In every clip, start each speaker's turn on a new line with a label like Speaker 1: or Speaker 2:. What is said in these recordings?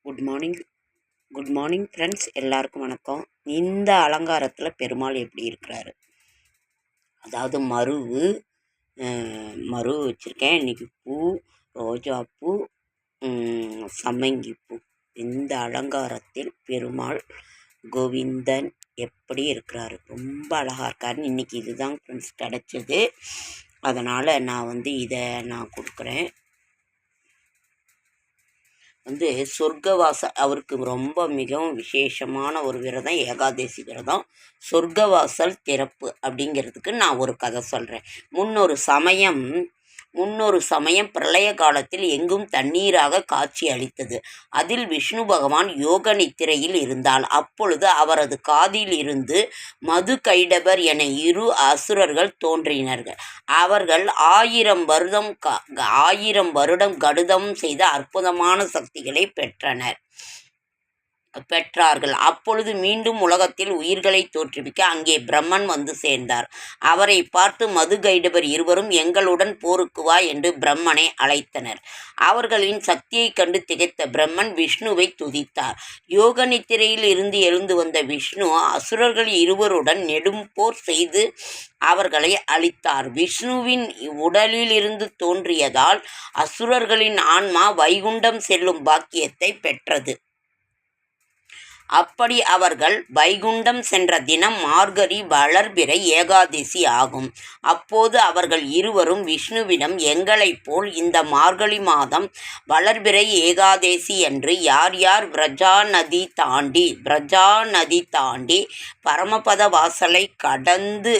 Speaker 1: Good morning good morning friends, எல்லாருக்கும் வணக்கம். இந்த அலங்காரத்தில் பெருமாள் எப்படி இருக்கிறாரு, அதாவது மரு வச்சுருக்கேன். இன்றைக்கி பூ, ரோஜாப்பூ, சம்மங்கி பூ. இந்த அலங்காரத்தில் பெருமாள் கோவிந்தன் எப்படி இருக்கிறாரு, ரொம்ப அழகாக இருக்காருன்னு இன்றைக்கி இதுதான் ஃப்ரெண்ட்ஸ் கிடச்சிது. அதனால் நான் இதை கொடுக்குறேன். சொர்க்கவாசல் அவருக்கு ரொம்ப மிகவும் விசேஷமான ஒரு விரதம், ஏகாதசி விரதம். சொர்க்கவாசல் திறப்பு அப்படிங்கிறதுக்கு நான் ஒரு கதை சொல்கிறேன். முன்னொரு சமயம் பிரளய காலத்தில் எங்கும் தண்ணீராக காட்சி அளித்தது. அதில் விஷ்ணு பகவான் யோக நித்திரையில் இருந்தால் அப்பொழுது அவரது காதில் இருந்து மது கைடபர் என 2 அசுரர்கள் தோன்றினார்கள். அவர்கள் 1000 வருடம் கடுதம் செய்த அற்புதமான சக்திகளை பெற்றார்கள். அப்பொழுது மீண்டும் உலகத்தில் உயிர்களை தோற்றுவிக்க அங்கே பிரம்மன் வந்து சேர்ந்தார். அவரை பார்த்து மது கைடபர் 2 எங்களுடன் போருக்கு வா என்று பிரம்மனை அழைத்தனர். அவர்களின் சக்தியை கண்டு திகைத்த பிரம்மன் விஷ்ணுவை துதித்தார். யோக நித்திரையில் இருந்து எழுந்து வந்த விஷ்ணு அசுரர்கள் 2 நெடும் போர் செய்து அவர்களை அழித்தார். விஷ்ணுவின் உடலிலிருந்து தோன்றியதால் அசுரர்களின் ஆன்மா வைகுண்டம் செல்லும் பாக்கியத்தை பெற்றது. அப்படி அவர்கள் வைகுண்டம் சென்ற தினம் மார்கழி வளர்பிறை ஏகாதசி ஆகும். அப்போது அவர்கள் 2 விஷ்ணுவிடம், எங்களைப் போல் இந்த மார்கழி மாதம் வளர்பிறை ஏகாதசி என்று யார் யார் பிரஜா நதி தாண்டி பரமபத வாசலை கடந்து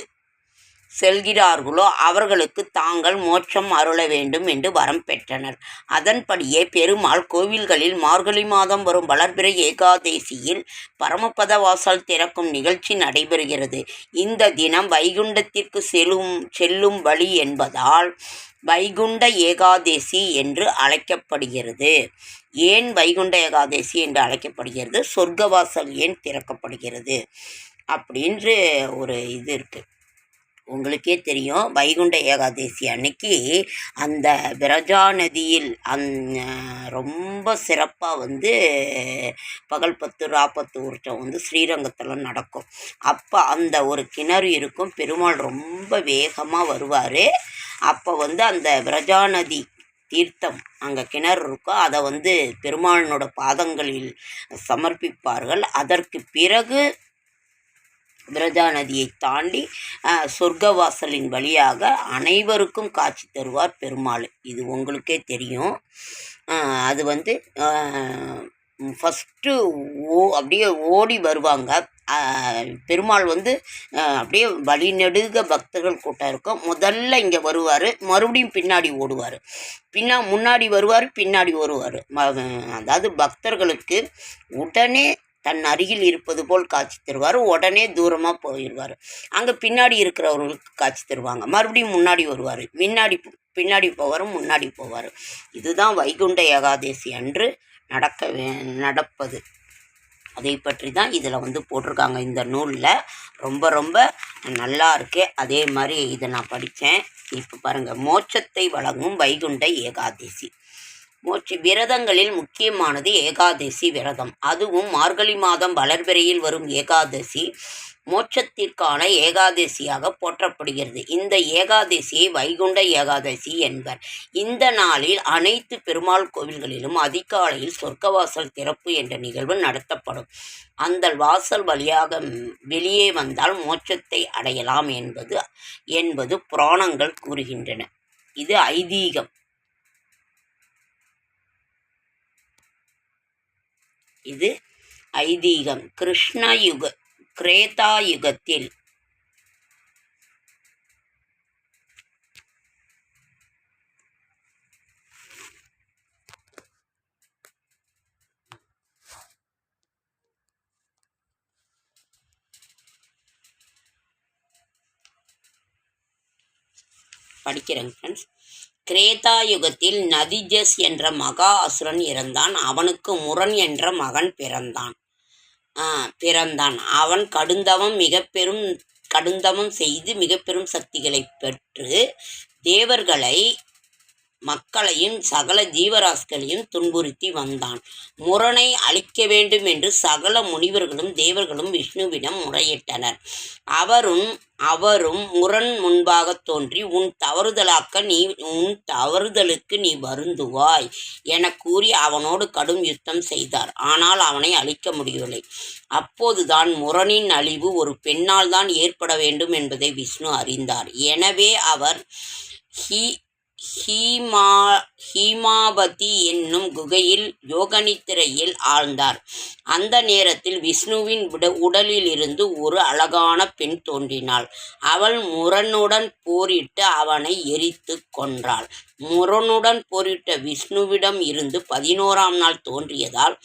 Speaker 1: செல்கிறார்களோ அவர்களுக்கு தாங்கள் மோட்சம் அருள வேண்டும் என்று வரம் பெற்றனர். அதன்படியே பெருமாள் கோவில்களில் மார்கழி மாதம் வரும் வளர்பிறை ஏகாதசியில் பரமபத வாசல் திறக்கும் நிகழ்ச்சி நடைபெறுகிறது. இந்த தினம் வைகுண்டத்திற்கு செல்லும் வழி என்பதால் வைகுண்ட ஏகாதசி என்று அழைக்கப்படுகிறது. ஏன் வைகுண்ட ஏகாதசி என்று அழைக்கப்படுகிறது, சொர்க்கவாசல் ஏன் திறக்கப்படுகிறது அப்படின்று ஒரு இது இருக்குது. உங்களுக்கே தெரியும், வைகுண்ட ஏகாதசி அன்னைக்கு அந்த விரஜா நதியில் ரொம்ப சிறப்பாக பகல் 10 ராப்பத்து உற்சவம் ஸ்ரீரங்கத்தில் நடக்கும். அப்போ அந்த ஒரு கிணறு இருக்கும், பெருமாள் ரொம்ப வேகமாக வருவார். அப்போ அந்த விரஜா நதி தீர்த்தம் அங்கே கிணறு இருக்கும், அதை பெருமாளினோட பாதங்களில் சமர்ப்பிப்பார்கள். அதற்கு பிறகு விரஜா நதியை தாண்டி சொர்க்கவாசலின் வழியாக அனைவருக்கும் காட்சி தருவார் பெருமாள். இது உங்களுக்கே தெரியும். அது ஃபஸ்ட்டு அப்படியே ஓடி வருவாங்க. பெருமாள் அப்படியே வழிநெடுக பக்தர்கள் கூட்டம் இருக்கும். முதல்ல இங்கே வருவார், மறுபடியும் பின்னாடி ஓடுவார். முன்னாடி வருவார், பின்னாடி வருவார். அதாவது பக்தர்களுக்கு உடனே தன் அருகில் இருப்பது போல் காட்சி தருவார். உடனே தூரமாக போயிடுவார். அங்கே பின்னாடி இருக்கிறவர்களுக்கு காட்சி தருவாங்க. மறுபடியும் முன்னாடி வருவார், பின்னாடி போவார், முன்னாடி போவார். இதுதான் வைகுண்ட ஏகாதசி அன்று நடப்பது. அதை பற்றி தான் இதில் போட்டிருக்காங்க இந்த நூலில். ரொம்ப ரொம்ப நல்லா இருக்கு. அதே மாதிரி இதை நான் படித்தேன். இப்போ பாருங்கள், மோட்சத்தை வழங்கும் வைகுண்ட ஏகாதசி. விரதங்களில் முக்கியமானது ஏகாதசி விரதம். அதுவும் மார்கழி மாதம் வளர்பிறையில் வரும் ஏகாதசி மோட்சத்திற்கான ஏகாதசியாக போற்றப்படுகிறது. இந்த ஏகாதசியை வைகுண்ட ஏகாதசி என்பர். இந்த நாளில் அனைத்து பெருமாள் கோவில்களிலும் அதிகாலையில் சொர்க்கவாசல் திறப்பு என்ற நிகழ்வு நடத்தப்படும். அந்த வாசல் வழியாக வெளியே வந்தால் மோட்சத்தை அடையலாம் என்பது புராணங்கள் கூறுகின்றன. இது ஐதீகம். கிரேதா யுகத்தில் படிக்கிறேங்க ஃப்ரெண்ட்ஸ். கிரேதா யுகத்தில் நதிஜஸ் என்ற மகா அசுரன் இறந்தான். அவனுக்கு முரண் என்ற மகன் பிறந்தான். அவன் கடுந்தவம் செய்து மிக பெரும் சக்திகளை பெற்று தேவர்களை மக்களையும் சகல ஜீவராசிகளையும் துன்புறுத்தி வந்தான். முரனை அழிக்க வேண்டும் என்று சகல முனிவர்களும் தேவர்களும் விஷ்ணுவிடம் முறையிட்டனர். அவரும் முரண் முன்பாக தோன்றி உன் தவறுதலுக்கு நீ வருந்துவாய் என கூறி அவனோடு கடும் யுத்தம் செய்தார். ஆனால் அவனை அழிக்க முடியவில்லை. அப்போதுதான் முரணின் அழிவு ஒரு பெண்ணால் தான் ஏற்பட வேண்டும் என்பதை விஷ்ணு அறிந்தார். எனவே அவர் ஹீமாபதி என்னும் குகையில் யோகநித்திரையில் ஆழ்ந்தார். அந்த நேரத்தில் விஷ்ணுவின் உடலிலிருந்து ஒரு அழகான பெண் தோன்றினாள். அவள் முரனுடன் போரிட்டு அவனை எரித்து கொன்றாள். முரனுடன் போரிட்ட விஷ்ணுவிடம் இருந்து 11ஆம் நாள் தோன்றியதால்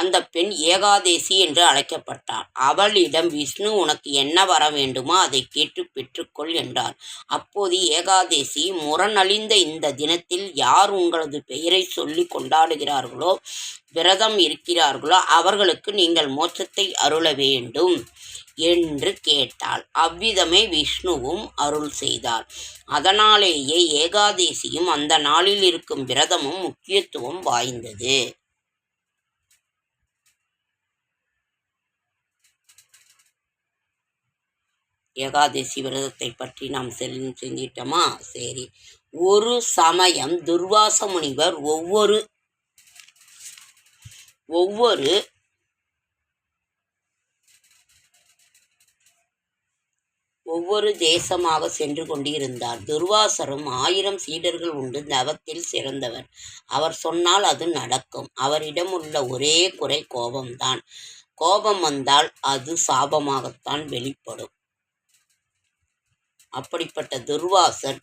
Speaker 1: அந்த பெண் ஏகாதேசி என்று அழைக்கப்பட்டாள். அவளிடம் விஷ்ணு உனக்கு என்ன வர வேண்டுமோ அதை கேட்டு பெற்றுக்கொள் என்றார். அப்போது ஏகாதேசி, முரணழிந்த இந்த தினத்தில் யார் உங்களது பெயரை சொல்லி கொண்டாடுகிறார்களோ விரதம் இருக்கிறார்களோ அவர்களுக்கு நீங்கள் மோட்சத்தை அருள வேண்டும் என்று கேட்டாள். அவ்விதமே விஷ்ணுவும் அருள் செய்தார். அதனாலேயே ஏகாதேசியும் அந்த நாளில் இருக்கும் விரதமும் முக்கியத்துவம் வாய்ந்தது. ஏகாதசி விரதத்தை பற்றி நாம் செஞ்சிட்டோமா? சரி. ஒரு சமயம் துர்வாச முனிவர் ஒவ்வொரு தேசமாக சென்று கொண்டிருந்தார். துர்வாசரும் 1000 சீடர்கள் உண்டு. தவத்தில் சிறந்தவர். அவர் சொன்னால் அது நடக்கும். அவரிடம் உள்ள ஒரே குறை கோபம்தான். கோபம் வந்தால் அது சாபமாகத்தான் வெளிப்படும். அப்படிப்பட்ட துர்வாசர்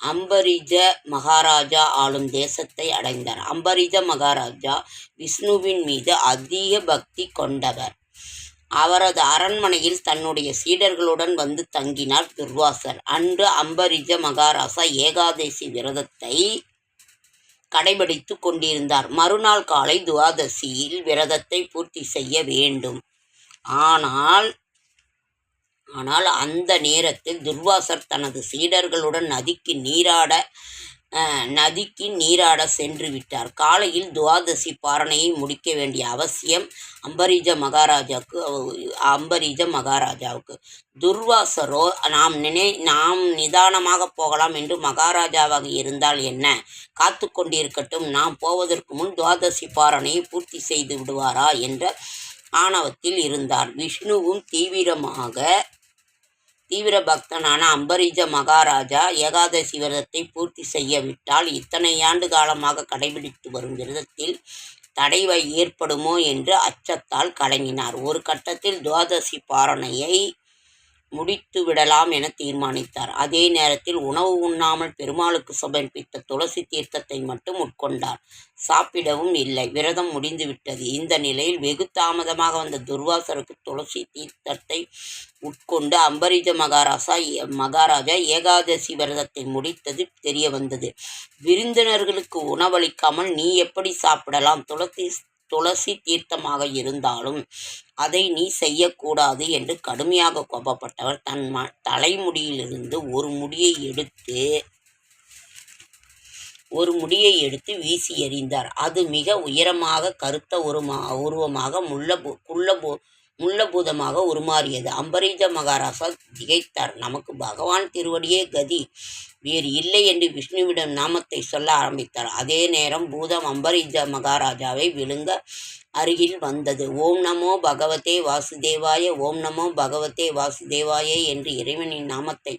Speaker 1: அம்பரீஜ மகாராஜா ஆளும் தேசத்தை அடைந்தார். அம்பரீஜ மகாராஜா விஷ்ணுவின் மீது அதிக பக்தி கொண்டவர். அவரது அரண்மனையில் தன்னுடைய சீடர்களுடன் வந்து தங்கினார் துர்வாசர். அன்று அம்பரீஜ மகாராஜா ஏகாதசி விரதத்தை கடைபிடித்து கொண்டிருந்தார். மறுநாள் காலை துவாதசியில் விரதத்தை பூர்த்தி செய்ய வேண்டும். ஆனால் அந்த நேரத்தில் துர்வாசர் தனது சீடர்களுடன் நதிக்கு நீராட சென்று விட்டார். காலையில் துவாதசி பாரணையை முடிக்க வேண்டிய அவசியம் அம்பரீஜ மகாராஜாவுக்கு. துர்வாசரோ நாம் நிதானமாக போகலாம் என்று மகாராஜாவாக இருந்தால் என்ன, காத்து கொண்டிருக்கட்டும், நாம் போவதற்கு முன் துவாதசி பாரணையை பூர்த்தி செய்து விடுவாரா என்ற ஆணவத்தில் இருந்தார். விஷ்ணுவும் தீவிர பக்தனான அம்பரீஜ மகாராஜா ஏகாதசி விரதத்தை பூர்த்தி செய்யவிட்டால் இத்தனை ஆண்டு காலமாக கடைபிடித்து வரும் விரதத்தில் தடை ஏற்படுமோ என்று அச்சத்தால் கலங்கினார். ஒரு கட்டத்தில் துவாதசி பாரணையை முடித்து விடலாம் என தீர்மானித்தார். அதே நேரத்தில் உணவு உண்ணாமல் பெருமாளுக்கு சமர்ப்பித்த துளசி தீர்த்தத்தை மட்டும் உட்கொண்டார். சாப்பிடவும் இல்லை. விரதம் முடிந்துவிட்டது. இந்த நிலையில் வெகு தாமதமாக வந்த துர்வாசருக்கு துளசி தீர்த்தத்தை உட்கொண்டு அம்பரீஜ மகாராஜா ஏகாதசி விரதத்தை முடித்தது தெரிய வந்தது. விருந்தினர்களுக்கு உணவளிக்காமல் நீ எப்படி சாப்பிடலாம்? துளசி தீர்த்தமாக இருந்தாலும் அதை நீ செய்யக்கூடாது என்று கடுமையாக கோபப்பட்டவர் தன் தலைமுடியிலிருந்து ஒரு முடியை எடுத்து வீசி எறிந்தார். அது மிக உயரமாக கருத்த உருவமாக முள்ளபூதமாக உருமாறியது. அம்பரீஜ மகாராஜா திகைத்தார். நமக்கு பகவான் திருவடியே கதி, வேறு இல்லை என்று விஷ்ணுவிடம் நாமத்தை சொல்ல ஆரம்பித்தார். அதே நேரம் பூதம் அம்பரீஜ மகாராஜாவை விழுங்க அருகில் வந்தது. ஓம் நமோ பகவதே வாசுதேவாய, ஓம் நமோ பகவதே வாசுதேவாய என்று இறைவனின் நாமத்தை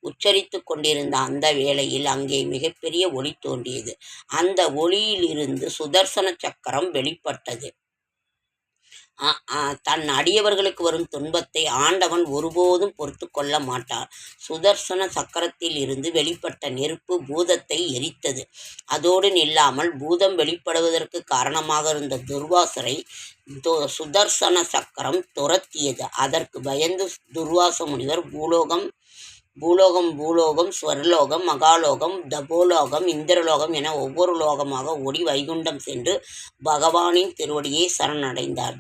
Speaker 1: உச்சரித்து கொண்டிருந்த அந்த வேளையில் அங்கே மிகப்பெரிய ஒளி தோன்றியது. அந்த ஒளியிலிருந்து சுதர்சன சக்கரம் வெளிப்பட்டது. தன் அடியவர்களுக்கு வரும் துன்பத்தை ஆண்டவன் ஒருபோதும் பொறுத்து கொள்ள மாட்டார். சுதர்சன சக்கரத்தில் இருந்து வெளிப்பட்ட நெருப்பு பூதத்தை எரித்தது. அதோடு நில்லாமல் பூதம் வெளிப்படுவதற்கு காரணமாக இருந்த துர்வாசரை சுதர்சன சக்கரம் துரத்தியது. அதற்கு பயந்து துர்வாச முனிவர் பூலோகம், ஸ்வர்லோகம், மகாலோகம், தபோலோகம், இந்திரலோகம் என ஒவ்வொரு லோகமாக ஓடி வைகுண்டம் சென்று பகவானின் திருவடியை சரணடைந்தார்.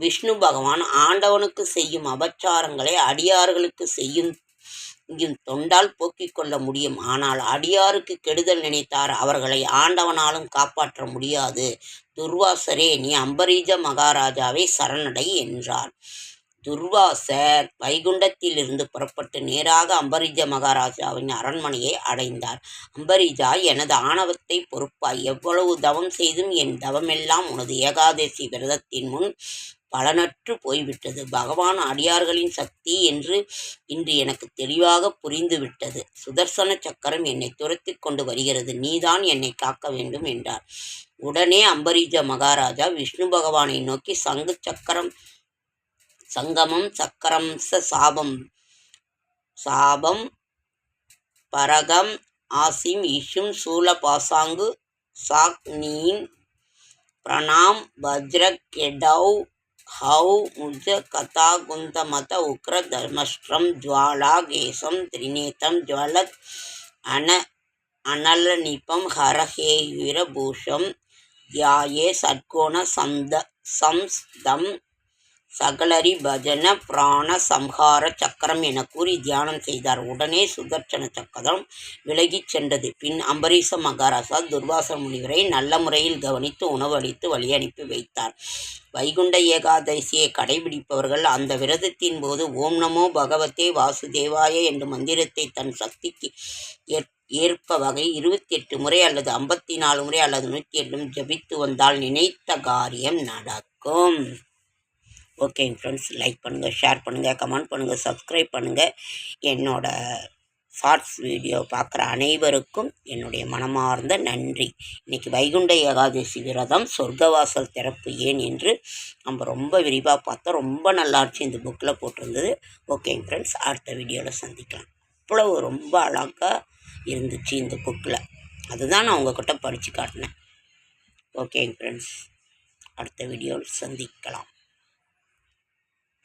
Speaker 1: விஷ்ணு பகவான் ஆண்டவனுக்கு செய்யும் அபச்சாரங்களை அடியார்களுக்கு செய்யும் தொண்டால் போக்கிக் கொள்ள முடியும். ஆனால் அடியாருக்கு கெடுதல் நினைத்தார் அவர்களை ஆண்டவனாலும் காப்பாற்ற முடியாது. துர்வாசரே, நீ அம்பரீஜ மகாராஜாவை சரணடை என்றார். துர்வாசர் வைகுண்டத்திலிருந்து புறப்பட்டு நேராக அம்பரீஜ மகாராஜாவின் அரண்மனையை அடைந்தார். அம்பரீஜா, எனது ஆணவத்தை பொறுப்பாய். எவ்வளவு தவம் செய்தும் என் தவமெல்லாம் உனது ஏகாதசி விரதத்தின் முன் பலனற்று போய்விட்டது. பகவான் அடியார்களின் சக்தி என்று இன்று எனக்கு தெளிவாக புரிந்துவிட்டது. சுதர்சன சக்கரம் என்னை துரத்தி கொண்டு வருகிறது. நீதான் என்னை காக்க வேண்டும் என்றார். உடனே அம்பரீஜ மகாராஜா விஷ்ணு பகவானை நோக்கி சங்கு சக்கரம் சங்கமம் சக்கரம்ச சாபம் பரகம் ஆசிம் இஷும் சூல பாசாங்கு சாக்னீன் பிரணாம் வஜ்ரகெடௌ ஹௌ முஜ கதா குந்தமத உக்ர தர்மஸ்ட்ரம் ஜுவாலா கேசம் திரிநேத்தம் ஜுவலத் அனலநிபம் ஹரஹேயுர பூஷம் தியாயே சத்கோண சம்ஸ்தம் சகலரி பஜன பிராண சம்ஹார சக்கரம் என கூறி தியானம் செய்தார். உடனே சுதர்சன சக்கரம் விலகிச் சென்றது. பின் அம்பரீஷ மகாராஜா துர்வாச முனிவரை நல்ல முறையில் கவனித்து உணவு அளித்து வழி அனுப்பி வைத்தார். வைகுண்ட ஏகாதசியை கடைபிடிப்பவர்கள் அந்த விரதத்தின் போது ஓம் நமோ பகவதே வாசுதேவாய என்ற மந்திரத்தை தன் சக்திக்கு ஏற்ப வகை 28 முறை அல்லது 54 முறை அல்லது 108 ஜபித்து வந்தால் நினைத்த காரியம் நடக்கும். ஓகேங்க ஃப்ரெண்ட்ஸ், லைக் பண்ணுங்கள், ஷேர் பண்ணுங்கள், கமெண்ட் பண்ணுங்கள், சப்ஸ்கிரைப் பண்ணுங்கள். என்னோட ஷார்ட்ஸ் வீடியோ பார்க்குற அனைவருக்கும் என்னுடைய மனமார்ந்த நன்றி. இன்றைக்கி வைகுண்ட ஏகாதசி விரதம் சொர்க்கவாசல் திறப்பு ஏன் என்று நம்ம ரொம்ப விரிவாக பார்த்தோம். ரொம்ப நல்லாச்சு, இந்த புக்கில் போட்டிருந்தது. ஓகேங்க ஃப்ரெண்ட்ஸ், அடுத்த வீடியோவில் சந்திக்கலாம். அவ்வளவு ரொம்ப அழகாக இருந்துச்சு இந்த புக்கில். அதுதான் நான் உங்கள்கிட்ட படித்து காட்டினேன். ஓகேங்க ஃப்ரெண்ட்ஸ், அடுத்த வீடியோவில் சந்திக்கலாம்.